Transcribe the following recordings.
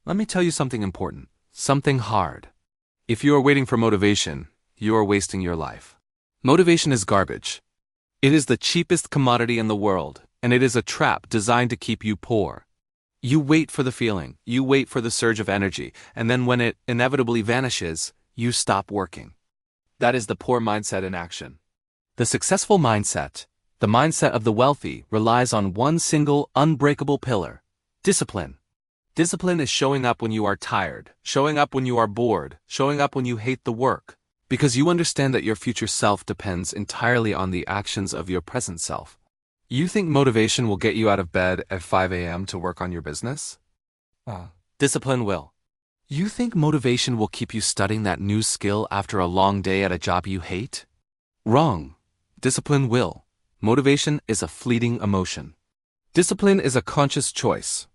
Let me tell you something important, something hard. If you are waiting for motivation, you are wasting your life. Motivation is garbage. It is the cheapest commodity in the world, and it is a trap designed to keep you poor. You wait for the feeling, you wait for the surge of energy, and then when it inevitably vanishes, you stop working. That is the poor mindset in action. The successful mindset, the mindset of the wealthy, relies on one single, unbreakable pillar: discipline. Discipline is showing up when you are tired, showing up when you are bored, showing up when you hate the work, because you understand that your future self depends entirely on the actions of your present self. You think motivation will get you out of bed at 5 a.m. to work on your business? Discipline will. You think motivation will keep you studying that new skill after a long day at a job you hate? Wrong. Discipline will. Motivation is a fleeting emotion. Discipline is a conscious choice.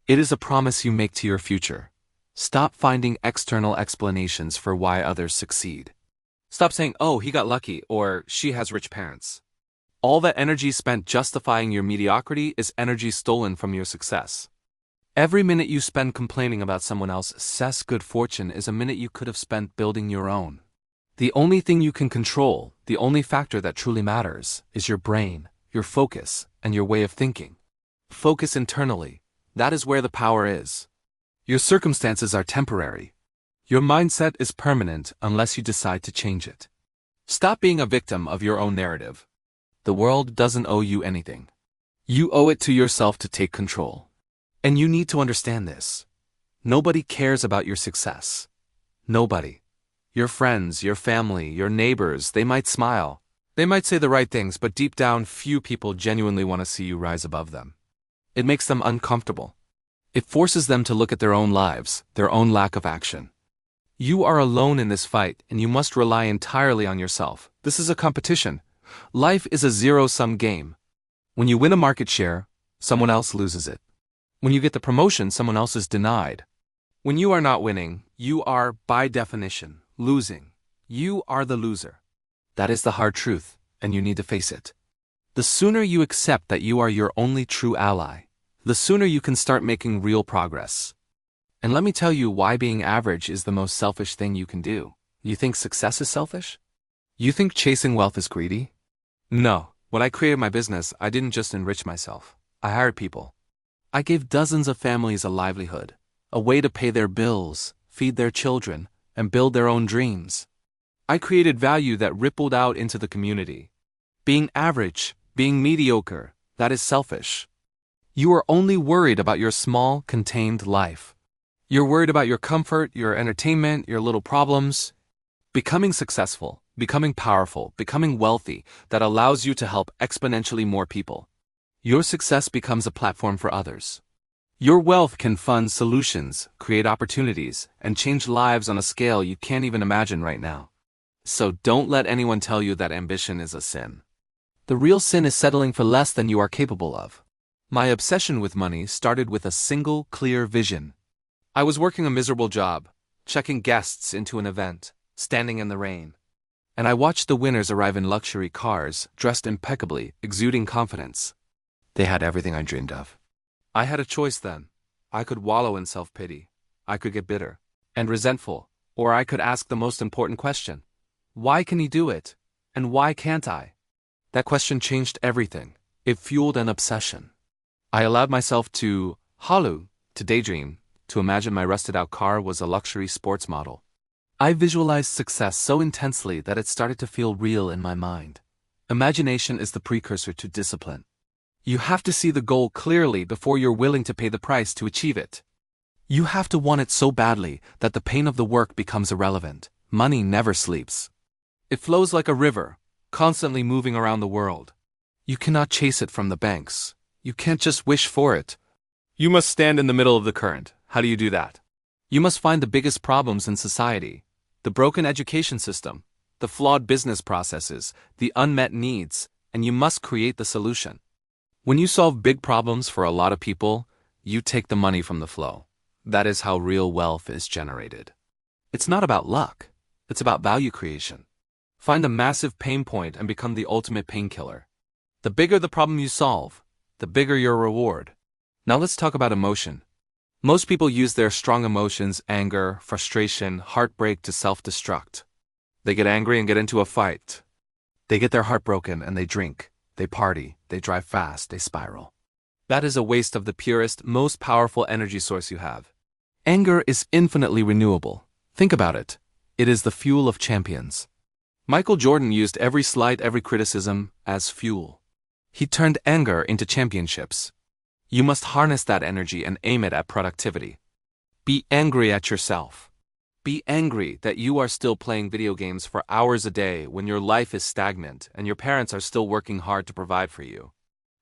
It is a promise you make to your future. Stop finding external explanations for why others succeed. Stop saying, "Oh, he got lucky," or "she has rich parents." All that energy spent justifying your mediocrity is energy stolen from your success. Every minute you spend complaining about someone else's good fortune is a minute you could have spent building your own. The only thing you can control, the only factor that truly matters, is your brain, your focus, and your way of thinking. Focus internally. That is where the power is. Your circumstances are temporary. Your mindset is permanent unless you decide to change it. Stop being a victim of your own narrative. The world doesn't owe you anything. You owe it to yourself to take control. And you need to understand this. Nobody cares about your success. Nobody. Your friends, your family, your neighbors, they might smile. They might say the right things, but deep down, few people genuinely want to see you rise above them. It makes them uncomfortable. It forces them to look at their own lives, their own lack of action. You are alone in this fight, and you must rely entirely on yourself. This is a competition. Life is a zero-sum game. When you win a market share, someone else loses it. When you get the promotion, someone else is denied. When you are not winning, you are, by definition, losing. You are the loser. That is the hard truth, and you need to face it. The sooner you accept that you are your only true ally, the sooner you can start making real progress. And let me tell you why being average is the most selfish thing you can do. You think success is selfish? You think chasing wealth is greedy? No. When I created my business, I didn't just enrich myself. I hired people. I gave dozens of families a livelihood, a way to pay their bills, feed their children, and build their own dreams. I created value that rippled out into the community. Being average, being mediocre, that is selfish. You are only worried about your small, contained life. You're worried about your comfort, your entertainment, your little problems. Becoming successful, becoming powerful, becoming wealthy, that allows you to help exponentially more people. Your success becomes a platform for others. Your wealth can fund solutions, create opportunities, and change lives on a scale you can't even imagine right now. So don't let anyone tell you that ambition is a sin. The real sin is settling for less than you are capable of. My obsession with money started with a single, clear vision. I was working a miserable job, checking guests into an event, standing in the rain. And I watched the winners arrive in luxury cars, dressed impeccably, exuding confidence. They had everything I dreamed of. I had a choice then. I could wallow in self-pity. I could get bitter and resentful, or I could ask the most important question. Why can he do it? And why can't I? That question changed everything. It fueled an obsession. I allowed myself to hollow, to daydream, to imagine my rusted-out car was a luxury sports model. I visualized success so intensely that it started to feel real in my mind. Imagination is the precursor to discipline. You have to see the goal clearly before you're willing to pay the price to achieve it. You have to want it so badly that the pain of the work becomes irrelevant. Money never sleeps. It flows like a river, constantly moving around the world. You cannot chase it from the banks. You can't just wish for it. You must stand in the middle of the current. How do you do that? You must find the biggest problems in society, the broken education system, the flawed business processes, the unmet needs, and you must create the solution. When you solve big problems for a lot of people, you take the money from the flow. That is how real wealth is generated. It's not about luck. It's about value creation. Find a massive pain point and become the ultimate painkiller. The bigger the problem you solve, the bigger your reward. Now let's talk about emotion. Most people use their strong emotions, anger, frustration, heartbreak to self-destruct. They get angry and get into a fight. They get their heart broken and they drink, they party, they drive fast, they spiral. That is a waste of the purest, most powerful energy source you have. Anger is infinitely renewable. Think about it. It is the fuel of champions. Michael Jordan used every slight, every criticism as fuel. He turned anger into championships. You must harness that energy and aim it at productivity. Be angry at yourself. Be angry that you are still playing video games for hours a day when your life is stagnant and your parents are still working hard to provide for you.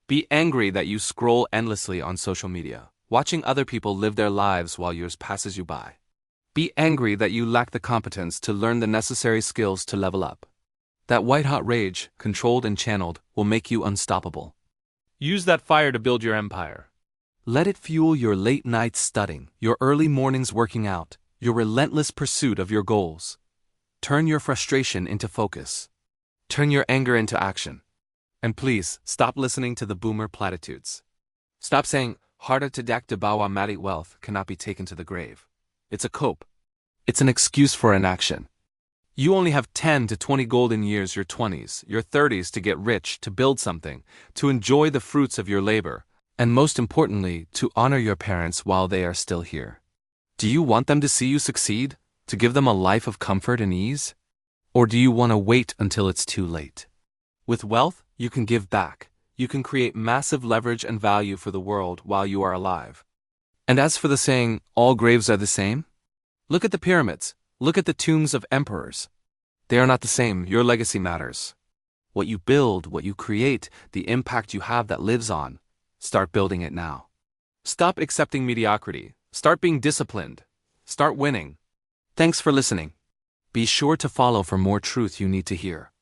Be angry that you scroll endlessly on social media, watching other people live their lives while yours passes you by. Be angry that you lack the competence to learn the necessary skills to level up. That white-hot rage, controlled and channeled, will make you unstoppable. Use that fire to build your empire. Let it fuel your late nights studying, your early mornings working out, your relentless pursuit of your goals. Turn your frustration into focus. Turn your anger into action. And please, stop listening to the boomer platitudes. Stop saying, harder to dak de bawa mati wealth cannot be taken to the grave. It's a cope. It's an excuse for inaction. You only have 10 to 20 golden years, your 20s, your 30s to get rich, to build something, to enjoy the fruits of your labor, and most importantly, to honor your parents while they are still here. Do you want them to see you succeed, to give them a life of comfort and ease? Or do you want to wait until it's too late? With wealth, you can give back. You can create massive leverage and value for the world while you are alive. And as for the saying, all graves are the same? Look at the pyramids. Look at the tombs of emperors. They are not the same. Your legacy matters. What you build, what you create, the impact you have that lives on. Start building it now. Stop accepting mediocrity. Start being disciplined. Start winning. Thanks for listening. Be sure to follow for more truth you need to hear.